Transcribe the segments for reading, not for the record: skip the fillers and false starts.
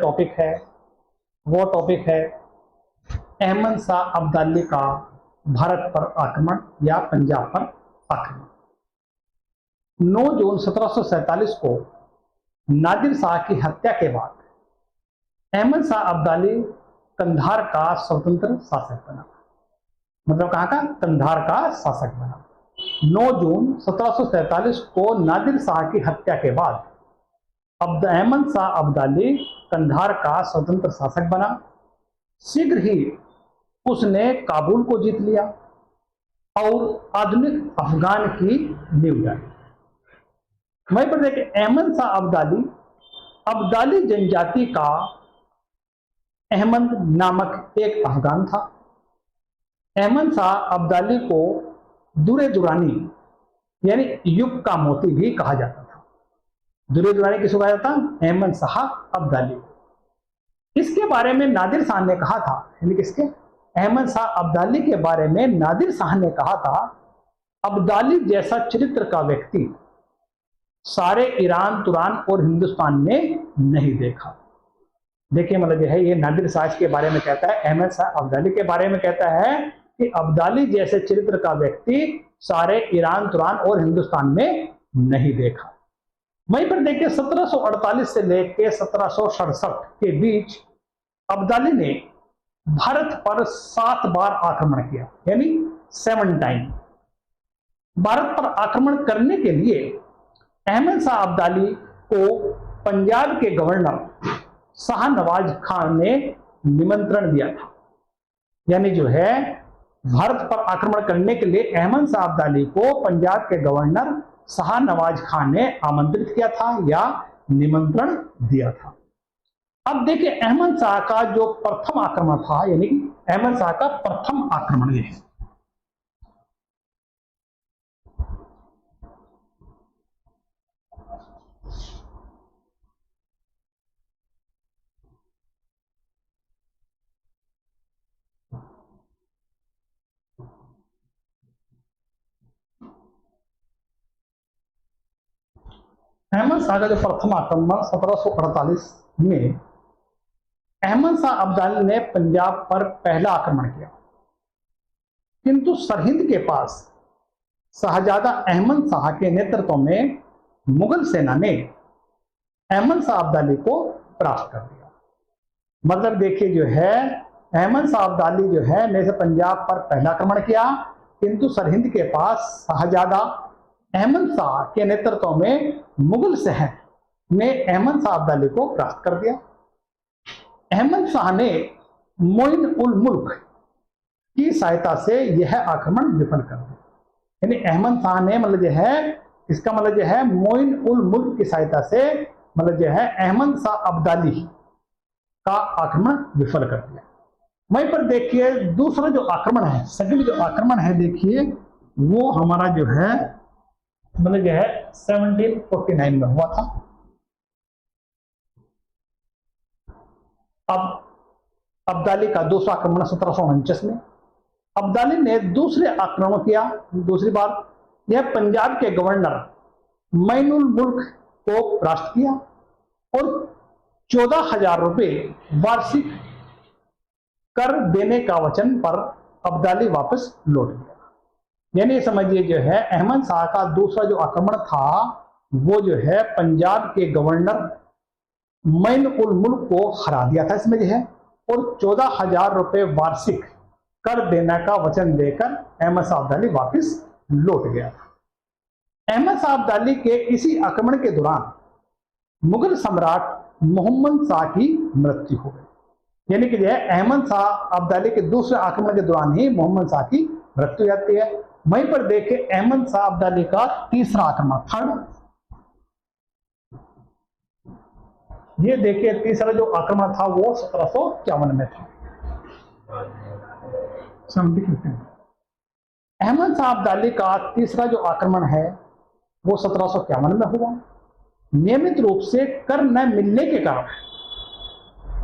Topic है वो topic है अहमद शाह अब्दाली का भारत पर आक्रमण या पंजाब पर आक्रमण। 9 जून 1747 को नादिर शाह की हत्या के बाद अहमद शाह अब्दाली कंधार का स्वतंत्र शासक बना। मतलब कहां का? कंधार का शासक बना। 9 जून 1747 को नादिर शाह की हत्या के बाद अहमद शाह अब्दाली कंधार का स्वतंत्र शासक बना। शीघ्र ही उसने काबुल को जीत लिया और आधुनिक अफगान की नींव डाली। वहीं पर देखिए अहमद शाह अब्दाली जनजाति का अहमद नामक एक अफगान था। अहमद शाह अब्दाली को दुरे दुरानी यानी युग का मोती भी कहा जाता था। दुरे दुरानी किसको कहा जाता? अहमद शाह अब्दाली। इसके बारे में नादिर शाह ने कहा था, यानी किसके? अहमद शाह अब्दाली के बारे में नादिर शाह ने कहा था, अब्दाली जैसा चरित्र का व्यक्ति सारे ईरान तुरान और हिंदुस्तान में नहीं देखा। देखिए मतलब है ये नादिर शाह के बारे में कहता है, अहमद शाह अब्दाली के बारे में कहता है कि अब्दाली जैसे चरित्र का व्यक्ति सारे ईरान तुरान और हिंदुस्तान में नहीं देखा। वहीं पर देखिए 1748 से लेकर 1767 के बीच अब्दाली ने भारत पर 7 बार आक्रमण किया, यानी 7 टाइम। भारत पर आक्रमण करने के लिए अहमद शाह अब्दाली को पंजाब के गवर्नर शाहनवाज खान ने निमंत्रण दिया था। यानी जो है भारत पर आक्रमण करने के लिए अहमद शाह अब्दाली को पंजाब के गवर्नर शाहनवाज खान ने आमंत्रित किया था या निमंत्रण दिया था। अब देखिए अहमद शाह का जो प्रथम आक्रमण था, यानी कि अहमद शाह का प्रथम आक्रमण ये है। अहमद शाह का जो प्रथम आक्रमण 1748 में अहमद शाह अब्दाली ने पंजाब पर पहला आक्रमण किया, किंतु सरहिंद के पास शाहजादा अहमद शाह के नेतृत्व में मुगल सेना ने अहमद शाह अब्दाली को परास्त कर दिया। मतलब देखिए जो है अहमद शाह अब्दाली जो है ने पंजाब पर पहला आक्रमण किया, किंतु सरहिंद के पास शाहजादा अहमद शाह के नेतृत्व में मुगल सेना ने अहमद शाह अब्दाली को परास्त कर दिया। अहमद शाह ने मोइन उल मुल्क की सहायता से यह आक्रमण विफल कर दिया। यानी अहमद शाह ने मतलब जो है इसका मतलब जो है मोइन उल मुल्क की सहायता से मतलब जो है अहमद शाह अब्दाली का आक्रमण विफल कर दिया। वहीं पर देखिए दूसरा जो आक्रमण है, सेकंड जो आक्रमण है देखिए वो हमारा जो है मतलब जो है 1749 में हुआ था। अब अब्दाली का दूसरा आक्रमण 1749 में अब्दाली ने दूसरे आक्रमण किया दूसरी बार। यह पंजाब के गवर्नर मोइनुल मुल्क को परास्त किया और 14,000 रुपए वार्षिक कर देने का वचन पर अब्दाली वापस लौट गया। यानी समझिए जो है अहमद शाह का दूसरा जो आक्रमण था वो जो है पंजाब के गवर्नर मोइन उल मुल्क को हरा दिया था इसमें जो है, और 14,000 रुपए वार्षिक कर देने का वचन देकर अहमद शाह अब्दाली वापस लौट गया था। अहमद शाह अब्दाली के इसी आक्रमण के दौरान मुगल सम्राट मोहम्मद शाह की मृत्यु हो गई। यानी कि जो है अहमद शाह अब्दाली के दूसरे आक्रमण के दौरान ही मोहम्मद शाह की मृत्यु हो जाती है। वहीं पर देखें अहमद शाह अब्दाली का तीसरा आक्रमण, थर्ड, ये देखिए तीसरा जो आक्रमण था वो 1751 में था। अहमद शाह अब्दाली का तीसरा जो आक्रमण है वो 1751 में हुआ। नियमित रूप से कर न मिलने के कारण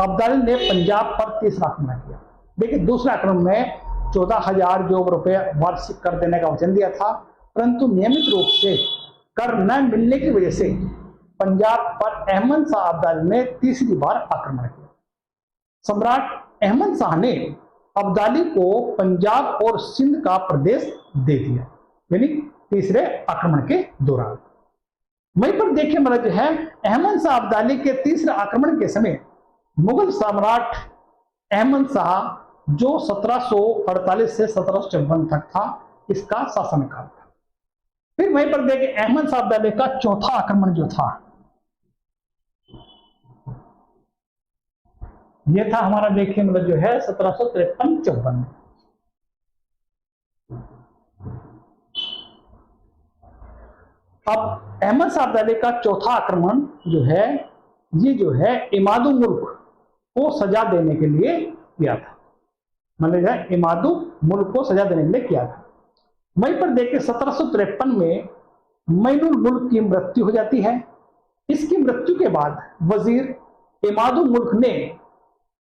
अब्दाली ने पंजाब पर तीसरा आक्रमण किया। देखिए दूसरे आक्रमण में 14,000 जो रुपए वार्षिक कर देने का वचन दिया था, परंतु नियमित रूप से कर न मिलने की वजह से पंजाब पर अहमद शाह अब्दाली ने तीसरी बार आक्रमण किया। सम्राट अहमद शाह ने अब्दाली को पंजाब और सिंध का प्रदेश दे दिया, यानी तीसरे आक्रमण के दौरान। वहीं पर देखिए मतलब जो है अहमद शाह अब्दाली के तीसरे आक्रमण के समय मुगल सम्राट अहमद शाह जो 1748 से 1754 तक था, इसका शासनकाल था। फिर वहीं पर देखिए अहमद शाह अब्दाली का चौथा आक्रमण जो था, ये था हमारा देखिए मतलब जो है 1753-54 में। अब अहमद शाह अब्दाली का चौथा आक्रमण जो है, ये जो है इमादु मुल्क को सजा देने के लिए किया था, मतलब इमादु मुल्क को सजा देने के लिए किया था। वहीं पर देखिए 1753 में मैनुल मुल्क की मृत्यु हो जाती है। इसकी मृत्यु के बाद वजीर इमादु मुल्क ने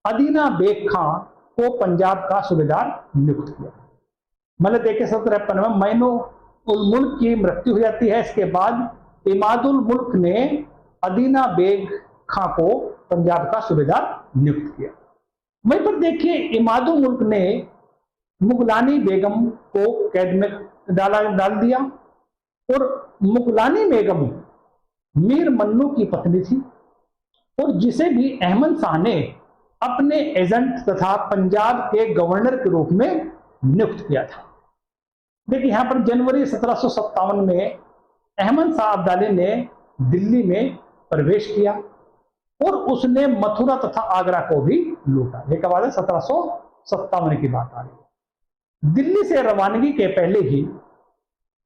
अदीना बेग खां को पंजाब का सूबेदार नियुक्त किया। मतलब देखिए 1753 में मैनुल मुल्क की मृत्यु हो जाती है। इसके बाद इमादुल मुल्क ने अदीना बेग खां को पंजाब का सूबेदार नियुक्त किया। वहीं पर देखिए इमादुल मुल्क ने मुगलानी बेगम को कैद में डाल दिया, और मुगलानी बेगम मीर मन्नू की पत्नी थी, और जिसे भी अहमद शाह ने अपने एजेंट तथा पंजाब के गवर्नर के रूप में नियुक्त किया था। देखिए यहां पर जनवरी 1757 में अहमद शाह अब्दाली ने दिल्ली में प्रवेश किया और उसने मथुरा तथा आगरा को भी लूटा। ये कब आ 1757 की बात आ रही है। दिल्ली से रवानगी के पहले ही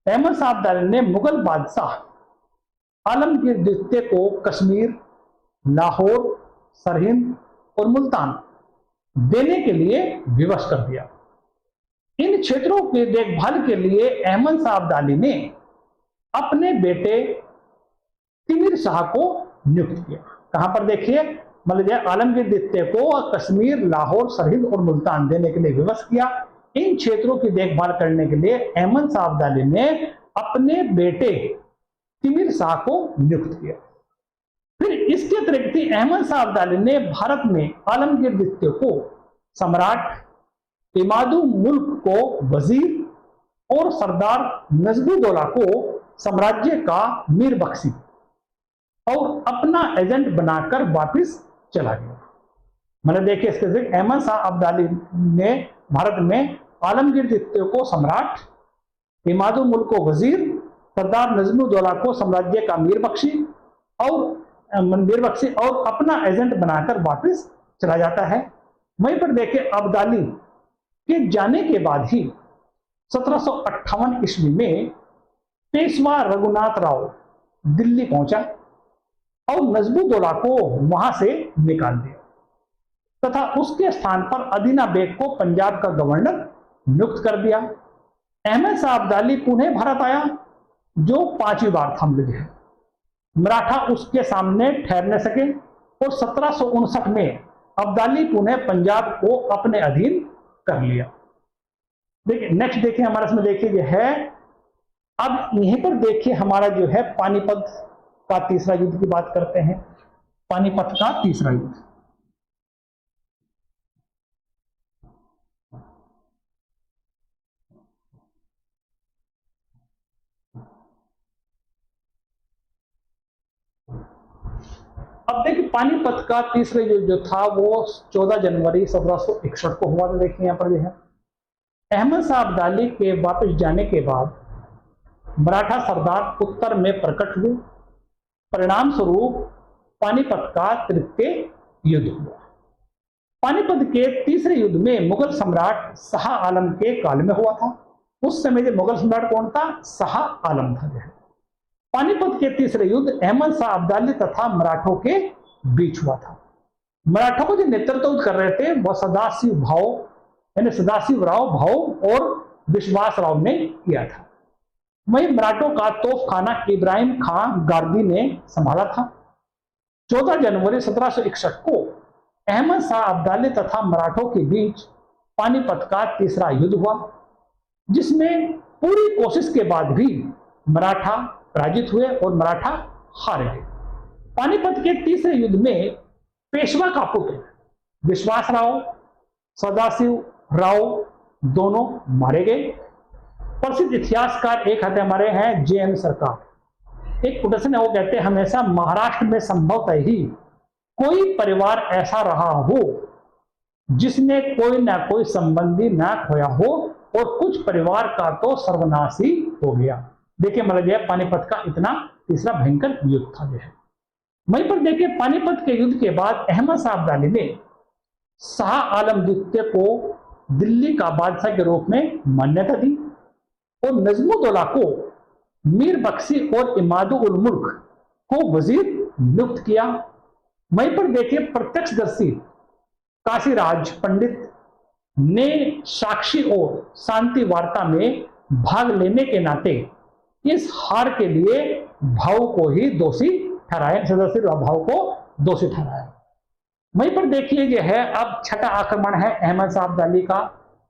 अहमद शाह अब्दाली ने मुगल बादशाह आलमगीर द्वितीय को कश्मीर, लाहौर, सरहिंद और मुल्तान देने के लिए विवश कर दिया। इन क्षेत्रों की देखभाल के लिए अहमद शाह अब्दाली ने अपने बेटे तिमिर शाह को नियुक्त किया। कहां पर देखिए मतलब आलमगीर द्वितीय को कश्मीर, लाहौर, सरहिंद और मुल्तान देने के लिए विवश किया। इन क्षेत्रों की देखभाल करने के लिए अहमद शाह अब्दाली ने अपने बेटे तिमिर शाह को नियुक्त किया। फिर इसके अतिरिक्त अहमद शाह अब्दाली ने भारत में आलमगीर द्वितीय को सम्राट, इमादु मुल्क को वजीर और सरदार नजमुद्दौला को साम्राज्य का मीर बख्शी और अपना एजेंट बनाकर वापस चला गया। मतलब देखिए इसके अहमद शाह अब्दाली ने भारत में आलमगीर द्वितीय को सम्राट, इमादु मुल्क को वजीर, सरदार नजमुद्दौला को साम्राज्य का मीर बख्शी और अपना एजेंट बनाकर वापस चला जाता है। वहीं पर देखिए अब्दाली के जाने के बाद ही 1758 ईस्वी में पेशवा रघुनाथ राव दिल्ली पहुंचा और नजमुद्दौला को वहां से निकाल दिया तथा उसके स्थान पर अदीना बेग को पंजाब का गवर्नर नियुक्त कर दिया। अहमद शाह अब्दाली पुनः भारत आया, जो 5वीं बार था। मराठा उसके सामने ठहर न सके और 1759 में अब्दाली पुनः पंजाब को अपने अधीन कर लिया। देखिए नेक्स्ट देखिए हमारा इसमें देखिए जो है, अब यहीं पर देखिए हमारा जो है पानीपत का तीसरा युद्ध की बात करते हैं। पानीपत का तीसरा युद्ध। अब देखिए पानीपत का तीसरा युद्ध जो था वो 14 जनवरी 1761 को हुआ था। देखिए यहाँ पर जो है अहमद शाह अब्दाली के वापस जाने के बाद मराठा सरदार उत्तर में प्रकट हुए। परिणाम स्वरूप पानीपत का तृतीय युद्ध हुआ। पानीपत के तीसरे युद्ध में मुगल सम्राट शाह आलम के काल में हुआ था। उस समय जो मुगल सम्राट कौन था? शाह आलम था। जो है पानीपत के तीसरे युद्ध अहमद शाह अब्दाली तथा मराठों के बीच हुआ था। मराठों को जो नेतृत्व कर रहे थे वह सदाशिव राव भाऊ और विश्वास राव ने किया था। वहीं मराठों का तोपखाना इब्राहिम खान गारदी ने संभाला था। 14 जनवरी 1761 को अहमद शाह अब्दाली तथा मराठों के बीच पानीपत का तीसरा युद्ध हुआ, जिसमें पूरी कोशिश के बाद भी मराठा पराजित हुए और मराठा हार गए। पानीपत के तीसरे युद्ध में पेशवा का पुत्र विश्वासराव सदाशिव राव दोनों मारे गए। प्रसिद्ध इतिहासकार एक हते हमारे हैं JN सरकार, एक कोटेशन है, वो कहते हैं हमेशा महाराष्ट्र में संभवतः ही कोई परिवार ऐसा रहा हो जिसमें कोई ना कोई संबंधी ना खोया हो और कुछ परिवार का तो सर्वनाश ही हो गया। देखिए मतलब यह पानीपत का इतना तीसरा भयंकर युद्ध था जो है। वहीं पर देखिए पानीपत के युद्ध के बाद अहमद शाह अब्दाली ने शाह आलम द्वितीय को दिल्ली का बादशाह के रूप में मान्यता दी और नजमुद्दौला को मीर बख्शी और इमादुल मुल्क को वजीर नियुक्त किया। वहीं पर देखिए प्रत्यक्षदर्शी काशीराज पंडित ने साक्षी और शांति वार्ता में भाग लेने के नाते इस हार के लिए भाव को ही दोषी ठहराया, सदस्य भाव को दोषी ठहराया। वहीं पर देखिए जो है अब छठा आक्रमण है अहमद शाह अब्दाली का,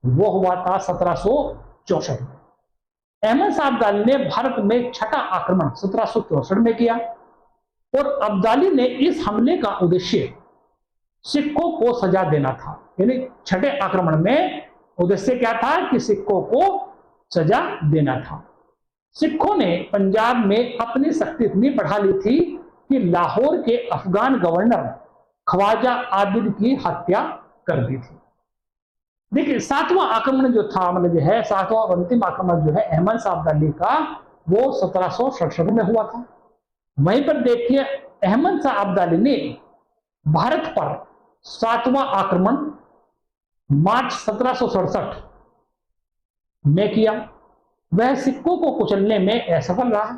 वो हुआ था 1764 में। अहमद शाह अब्दाली ने भारत में छठा आक्रमण 1764 में किया और अब्दाली ने इस हमले का उद्देश्य सिखों को सजा देना था। यानी छठे आक्रमण में उद्देश्य क्या था कि सिखों को सजा देना था। सिखों ने पंजाब में अपनी शक्ति इतनी बढ़ा ली थी कि लाहौर के अफगान गवर्नर ख्वाजा आबिद की हत्या कर दी थी। देखिए सातवां आक्रमण जो था मतलब जो है सातवां और अंतिम आक्रमण जो है अहमद शाह अब्दाली का वो 1767 में हुआ था। वहीं पर देखिए अहमद शाह अब्दाली ने भारत पर सातवां आक्रमण मार्च 1767 में किया। वह सिखों को कुचलने में असफल रहा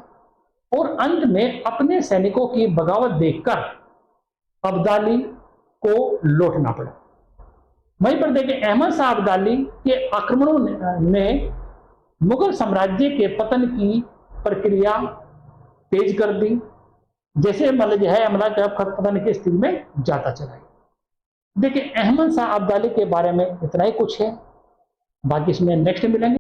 और अंत में अपने सैनिकों की बगावत देखकर अब्दाली को लौटना पड़ा। वहीं पर देखिए अहमद शाह अब्दाली के आक्रमणों ने मुगल साम्राज्य के पतन की प्रक्रिया तेज कर दी। जैसे मतलब है मतलब पतन की स्थिति में जाता चला गया। देखिए अहमद शाह अब्दाली के बारे में इतना ही कुछ है, बाकी इसमें नेक्स्ट मिलेंगे।